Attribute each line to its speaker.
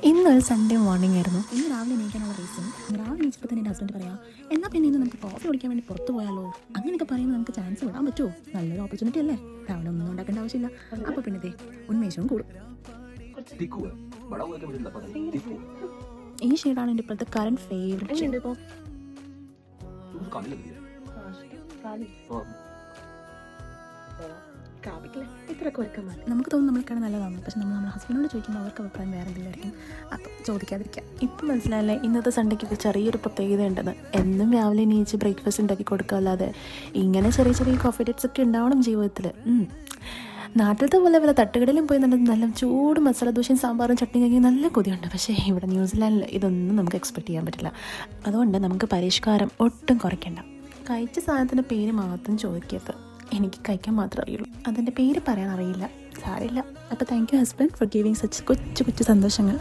Speaker 1: ഇന്നൊരു Sunday morning ആയിരുന്നു. ഇന്ന് രാവിലെ എണീക്കാനുള്ള റീസൺ, രാവിലെ എണീച്ചപ്പോൾ തന്നെ എൻ്റെ ഹസ്ബൻഡ് പറയാം, എന്നാൽ പിന്നെ ഇന്ന് നമുക്ക് കോഫി കുടിക്കാൻ വേണ്ടി പുറത്ത് പോയാലോ? അങ്ങനെയൊക്കെ പറയുമ്പോൾ നമുക്ക് ചാൻസ് വിടാൻ പറ്റുമോ? നല്ലൊരു ഓപ്പർച്യൂണിറ്റി അല്ലേ? രാവിലെ ഒന്നും ഉണ്ടാക്കേണ്ട ആവശ്യമില്ല. അപ്പോൾ പിന്നെ ദേ ഉന്മേഷവും കൂടും. ഈ ഷെയ്ഡാണ് എൻ്റെ ഇപ്പോഴത്തെ കറണ്ട് ഫേവറേറ്റ്. ഇപ്പോൾ നമുക്ക് തോന്നും നമ്മൾക്കാണ് നല്ലതാണ്, പക്ഷെ നമ്മുടെ ഹസ്ബൻഡിനോട് ചോദിക്കുമ്പോൾ അവർക്ക് അഭിപ്രായം വേറെ എന്തെങ്കിലും അപ്പോൾ ചോദിക്കാതിരിക്കാം. ഇപ്പം മനസ്സിലായല്ലേ ഇന്നത്തെ സൺഡേക്ക് ചെറിയൊരു പ്രത്യേകത ഉണ്ടെന്ന്. എന്നും രാവിലെ എണീച്ച് ബ്രേക്ക്ഫാസ്റ്റ് ഉണ്ടാക്കി കൊടുക്കാമല്ലാതെ ഇങ്ങനെ ചെറിയ ചെറിയ കോഫി ഡേറ്റ്സ് ഒക്കെ ഉണ്ടാവണം ജീവിതത്തിൽ. നാട്ടിലത്തെ പോലെ വല്ല തട്ടുകടയിലും പോയി നല്ല ചൂട് മസാല ദോശയും സാമ്പാറും ചട്നി കഴിക്കാൻ നല്ല കൊതിയുണ്ട്. പക്ഷേ ഇവിടെ ന്യൂസിലാൻഡിൽ ഇതൊന്നും നമുക്ക് എക്സ്പെക്ട് ചെയ്യാൻ പറ്റില്ല. അതുകൊണ്ട് നമുക്ക് പരിഷ്കാരം ഒട്ടും കുറയ്ക്കണ്ട. കഴിച്ച സാധനത്തിൻ്റെ പേര് മാത്രം ചോദിക്കരുത്. എനിക്ക് കഴിക്കാൻ മാത്രമേ അറിയുള്ളൂ, അതിൻ്റെ പേര് പറയാൻ അറിയില്ല. സാരമില്ല. അപ്പോൾ thank you husband four giving such കൊച്ചു കൊച്ചു സന്തോഷങ്ങൾ.